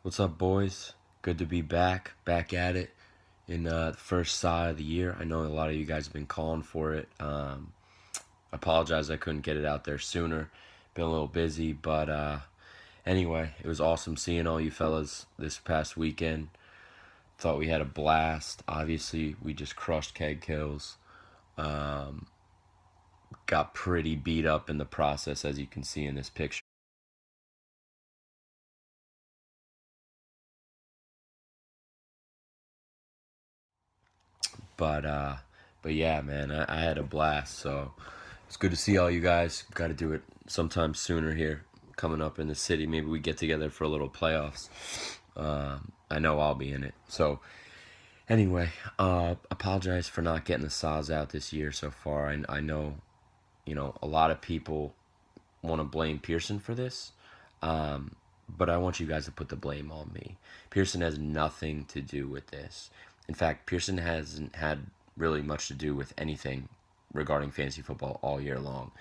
What's up, boys? Good to be back at it in the first side of the year. I know a lot of you guys have been calling for it. Apologize I couldn't get it out there sooner. Been a little busy, but anyway, it was awesome seeing all you fellas this past weekend. Thought we had a blast. Obviously, we just crushed Keg Kills. Got pretty beat up in the process, as you can see in this picture. But uh, but yeah, man, I had a blast. So it's good to see all you guys. Got to do it sometime sooner here, coming up in the city. Maybe we get together for a little playoffs. I know I'll be in it. So anyway, apologize for not getting the saws out this year so far. I know, a lot of people want to blame Pearson for this. But I want you guys to put the blame on me. Pearson has nothing to do with this. In fact, Pearson hasn't had really much to do with anything regarding fantasy football all year long.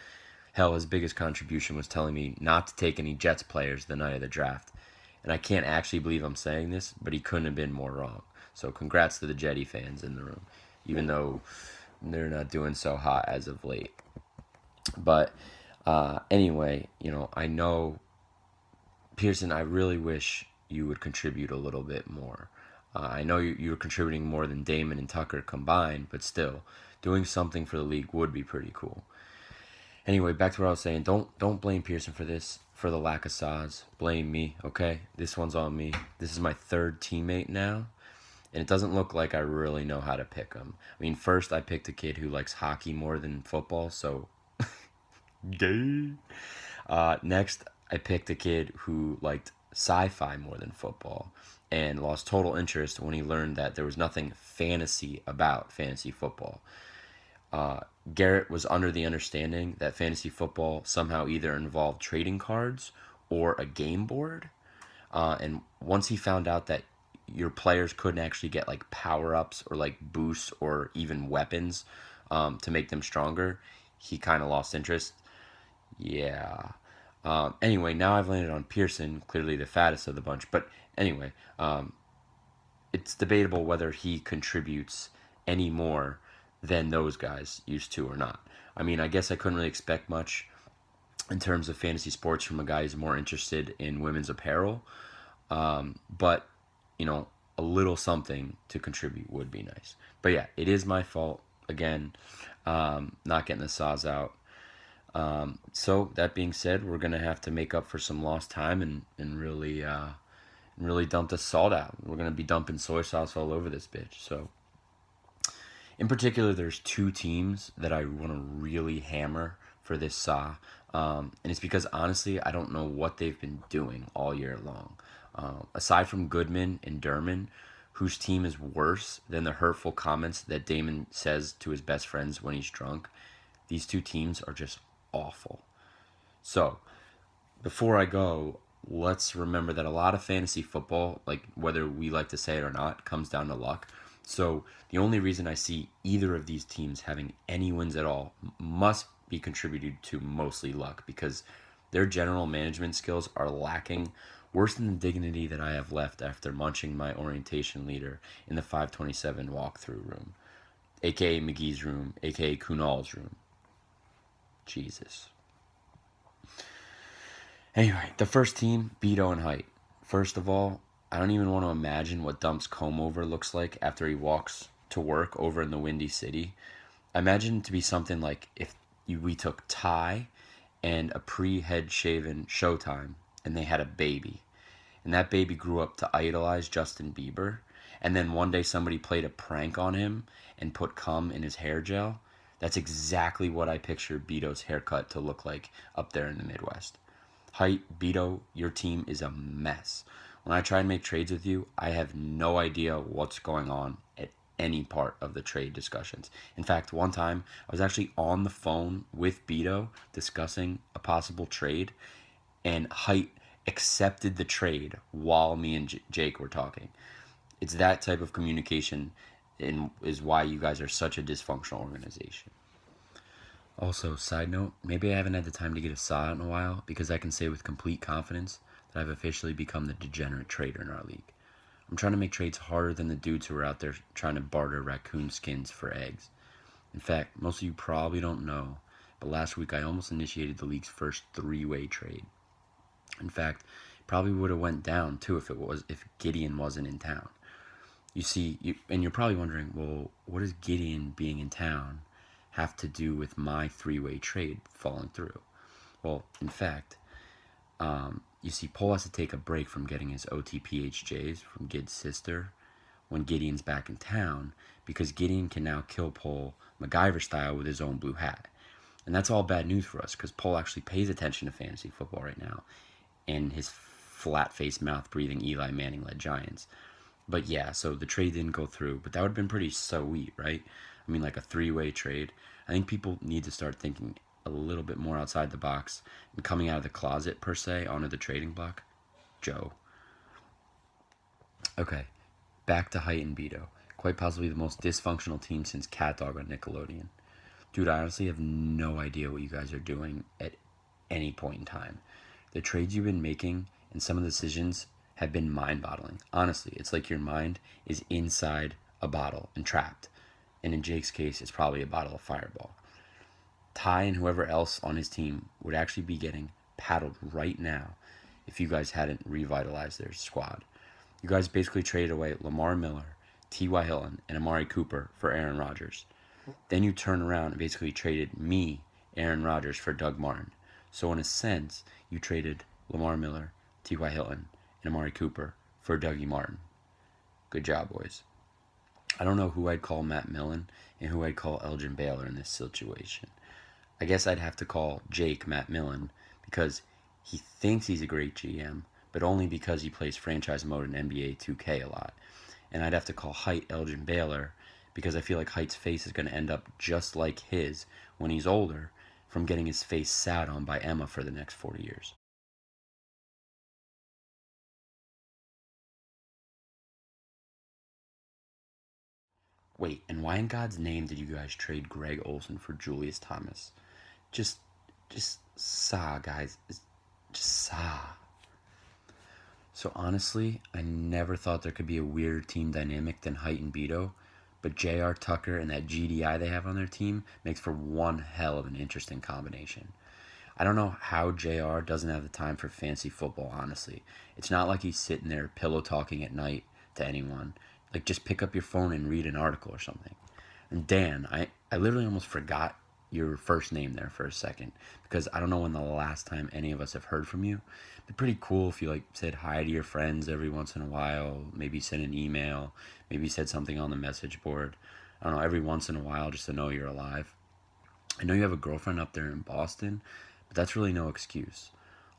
Hell, his biggest contribution was telling me not to take any Jets players the night of the draft. And I can't actually believe I'm saying this, but he couldn't have been more wrong. So congrats to the Jetty fans in the room, even though they're not doing so hot as of late. But anyway, I know Pearson, I really wish you would contribute a little bit more. I know you're contributing more than Damon and Tucker combined, but still, doing something for the league would be pretty cool. Anyway, back to what I was saying. Don't blame Pearson for this, for the lack of saws. Blame me, okay? This one's on me. This is my third teammate now, and it doesn't look like I really know how to pick them. I mean, first I picked a kid who likes hockey more than football, so gay. Next, I picked a kid who liked sci-fi more than football and lost total interest when he learned that there was nothing fantasy about fantasy football. Garrett was under the understanding that fantasy football somehow either involved trading cards or a game board. And once he found out that your players couldn't actually get like power ups or like boosts or even weapons to make them stronger, he kind of lost interest. Yeah. Anyway, now I've landed on Pearson, clearly the fattest of the bunch. But anyway, it's debatable whether he contributes any more than those guys used to or not. I mean, I guess I couldn't really expect much in terms of fantasy sports from a guy who's more interested in women's apparel. But, a little something to contribute would be nice. But yeah, it is my fault. Again, not getting the saws out. So that being said, we're gonna have to make up for some lost time and really dump the salt out. We're gonna be dumping soy sauce all over this bitch. So in particular, there's two teams that I want to really hammer for this saw, and it's because honestly, I don't know what they've been doing all year long. Aside from Goodman and Derman, whose team is worse than the hurtful comments that Damon says to his best friends when he's drunk, these two teams are just awful. So, before I go, let's remember that a lot of fantasy football, like whether we like to say it or not, comes down to luck. So, the only reason I see either of these teams having any wins at all must be contributed to mostly luck because their general management skills are lacking worse than the dignity that I have left after munching my orientation leader in the 527 walkthrough room, aka McGee's room, aka Kunal's room. Jesus. Anyway, the first team, Beto and Height. First of all, I don't even want to imagine what Dump's comb over looks like after he walks to work over in the Windy City. I imagine it to be something like if we took Ty and a pre-head shaven Showtime and they had a baby. And that baby grew up to idolize Justin Bieber. And then one day somebody played a prank on him and put cum in his hair gel. That's exactly what I picture Beto's haircut to look like up there in the Midwest. Height, Beto, your team is a mess. When I try and make trades with you, I have no idea what's going on at any part of the trade discussions. In fact, one time I was actually on the phone with Beto discussing a possible trade, and Height accepted the trade while me and Jake were talking. It's that type of communication and is why you guys are such a dysfunctional organization. Also, side note, maybe I haven't had the time to get a saw out in a while because I can say with complete confidence that I've officially become the degenerate trader in our league. I'm trying to make trades harder than the dudes who are out there trying to barter raccoon skins for eggs. In fact, most of you probably don't know, but last week I almost initiated the league's first three-way trade. In fact, it probably would have went down too if Gideon wasn't in town. You see, and you're probably wondering, well, what does Gideon being in town have to do with my three-way trade falling through? Well, in fact, you see, Paul has to take a break from getting his OTPHJs from Gid's sister when Gideon's back in town because Gideon can now kill Paul MacGyver style with his own blue hat. And that's all bad news for us because Paul actually pays attention to fantasy football right now in his flat-faced, mouth-breathing Eli Manning-led Giants. But yeah, so the trade didn't go through, but that would have been pretty sweet, right? I mean, like a three-way trade. I think people need to start thinking a little bit more outside the box and coming out of the closet, per se, onto the trading block. Joe. Okay, back to Height and Beto. Quite possibly the most dysfunctional team since Cat Dog on Nickelodeon. Dude, I honestly have no idea what you guys are doing at any point in time. The trades you've been making and some of the decisions have been mind-boggling. Honestly, it's like your mind is inside a bottle and trapped. And in Jake's case, it's probably a bottle of Fireball. Ty and whoever else on his team would actually be getting paddled right now if you guys hadn't revitalized their squad. You guys basically traded away Lamar Miller, T.Y. Hilton, and Amari Cooper for Aaron Rodgers. Then you turn around and basically traded me, Aaron Rodgers, for Doug Martin. So in a sense, you traded Lamar Miller, T.Y. Hilton, and Amari Cooper for Dougie Martin. Good job, boys. I don't know who I'd call Matt Millen and who I'd call Elgin Baylor in this situation. I guess I'd have to call Jake Matt Millen because he thinks he's a great GM, but only because he plays franchise mode in NBA 2K a lot. And I'd have to call Height Elgin Baylor because I feel like Height's face is going to end up just like his when he's older from getting his face sat on by Emma for the next 40 years. Wait, and why in God's name did you guys trade Greg Olsen for Julius Thomas? Just guys. Just saw. So honestly, I never thought there could be a weirder team dynamic than Height and Beto, but J.R. Tucker and that GDI they have on their team makes for one hell of an interesting combination. I don't know how JR doesn't have the time for fantasy football, honestly. It's not like he's sitting there pillow talking at night to anyone. Like, just pick up your phone and read an article or something. And Dan, I literally almost forgot your first name there for a second because I don't know when the last time any of us have heard from you. It'd be pretty cool if you like said hi to your friends every once in a while, maybe send an email, maybe said something on the message board. I don't know, every once in a while just to know you're alive. I know you have a girlfriend up there in Boston, but that's really no excuse.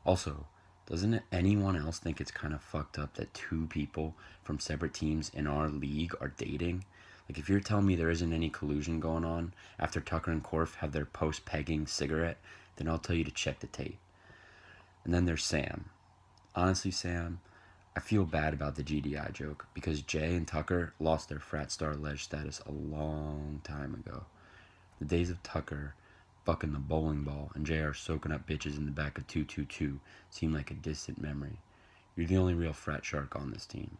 Also, doesn't anyone else think it's kind of fucked up that two people from separate teams in our league are dating? Like, if you're telling me there isn't any collusion going on after Tucker and Korf have their post-pegging cigarette, then I'll tell you to check the tape. And then there's Sam. Honestly, Sam, I feel bad about the GDI joke because Jay and Tucker lost their frat star ledge status a long time ago. The days of Tucker fucking the bowling ball and JR soaking up bitches in the back of 222 seem like a distant memory. You're the only real frat shark on this team.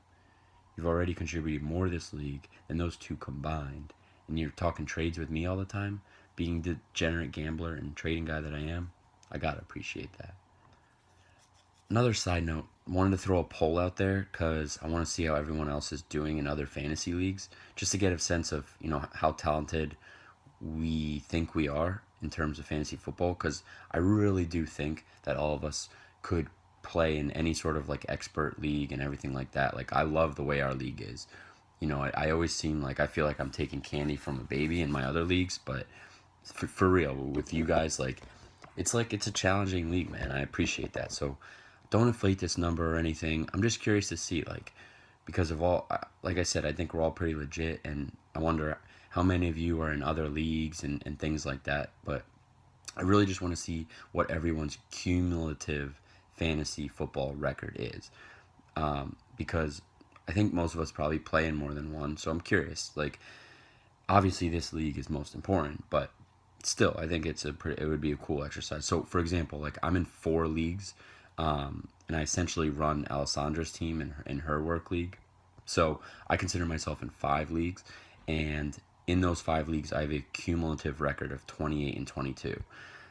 You've already contributed more to this league than those two combined, and you're talking trades with me all the time, being the degenerate gambler and trading guy that I am. I gotta appreciate that. Another side note, wanted to throw a poll out there because I want to see how everyone else is doing in other fantasy leagues, just to get a sense of, how talented we think we are in terms of fantasy football, because I really do think that all of us could play in any sort of like expert league and everything like that. Like, I love the way our league is. I always seem like I feel like I'm taking candy from a baby in my other leagues, but for real, with you guys, like it's a challenging league, man. I appreciate that. So don't inflate this number or anything. I'm just curious to see, like, because of all, like I said, I think we're all pretty legit, and I wonder how many of you are in other leagues and things like that. But I really just want to see what everyone's cumulative fantasy football record is, because I think most of us probably play in more than one. So I'm curious. Like, obviously this league is most important, but still, I think it would be a cool exercise. So for example, like, I'm in 4 leagues. and I essentially run Alessandra's team in her work league. So I consider myself in 5 leagues, and in those 5 leagues, I have a cumulative record of 28 and 22.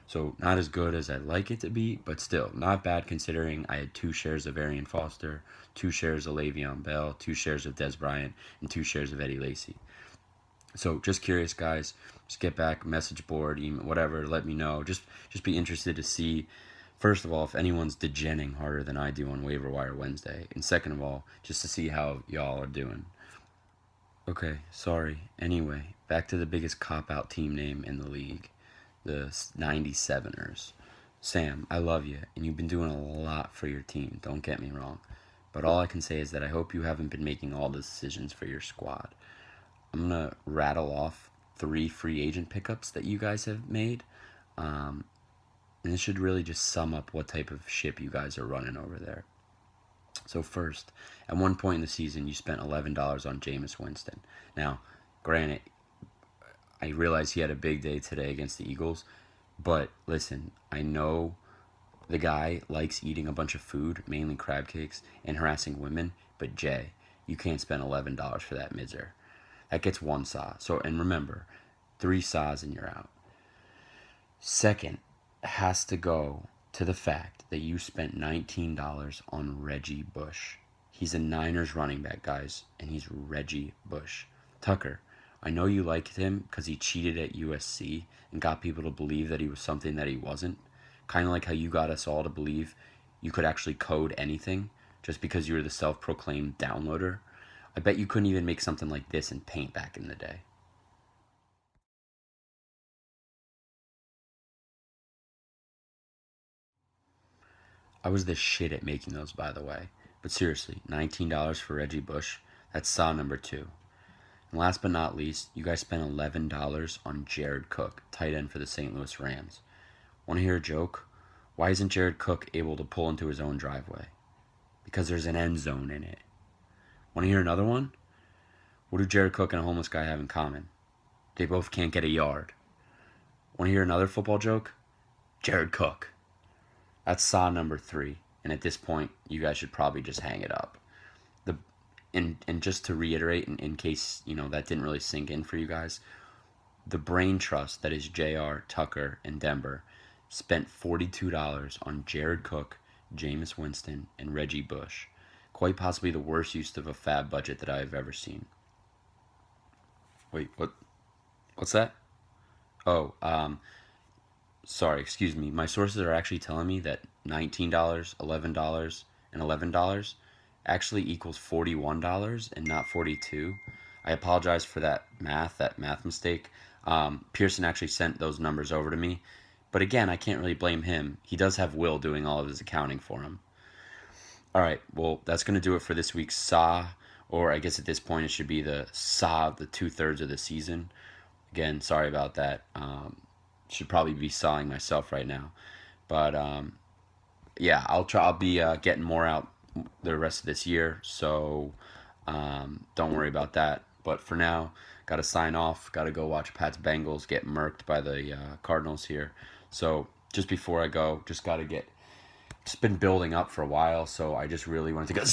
So not as good as I'd like it to be, but still not bad considering I had 2 shares of Arian Foster, 2 shares of Le'Veon Bell, 2 shares of Des Bryant, and 2 shares of Eddie Lacy. So just curious, guys. Just get back, message board, email, whatever. Let me know. Just be interested to see, first of all, if anyone's degenning harder than I do on Waiver Wire Wednesday, and second of all, just to see how y'all are doing. Okay, sorry. Anyway, back to the biggest cop-out team name in the league, the 97ers. Sam, I love you, and you've been doing a lot for your team, don't get me wrong. But all I can say is that I hope you haven't been making all the decisions for your squad. I'm going to rattle off 3 free agent pickups that you guys have made. And this should really just sum up what type of ship you guys are running over there. So first, at one point in the season, you spent $11 on Jameis Winston. Now, granted, I realize he had a big day today against the Eagles, but listen, I know the guy likes eating a bunch of food, mainly crab cakes, and harassing women, but Jay, you can't spend $11 for that midzer. That gets 1 saw. So, and remember, 3 saws and you're out. Second, has to go to the fact that you spent $19 on Reggie Bush. He's a Niners running back, guys, and he's Reggie Bush. Tucker, I know you liked him because he cheated at USC and got people to believe that he was something that he wasn't. Kind of like how you got us all to believe you could actually code anything just because you were the self-proclaimed downloader. I bet you couldn't even make something like this in Paint back in the day. I was the shit at making those, by the way. But seriously, $19 for Reggie Bush, that's saw number 2. And last but not least, you guys spent $11 on Jared Cook, tight end for the St. Louis Rams. Want to hear a joke? Why isn't Jared Cook able to pull into his own driveway? Because there's an end zone in it. Want to hear another one? What do Jared Cook and a homeless guy have in common? They both can't get a yard. Want to hear another football joke? Jared Cook. That's saw number 3. And at this point, you guys should probably just hang it up. And just to reiterate, in case that didn't really sink in for you guys, the brain trust that is JR, Tucker, and Denver spent $42 on Jared Cook, Jameis Winston, and Reggie Bush. Quite possibly the worst use of a fab budget that I have ever seen. Wait, what? What's that? Oh, sorry, excuse me. My sources are actually telling me that $19, $11, and $11 actually equals $41 and not 42. I apologize for that math mistake. Pearson actually sent those numbers over to me. But again, I can't really blame him. He does have Will doing all of his accounting for him. All right, well, that's going to do it for this week's Saw, or I guess at this point it should be the Saw of the 2/3 of the season. Again, sorry about that. Should probably be sawing myself right now. But yeah, I'll be getting more out the rest of this year, so don't worry about that. But for now, got to sign off. Got to go watch Pat's Bengals get murked by the Cardinals here. So just before I go, just got to get. It's been building up for a while, so I just really wanted to go.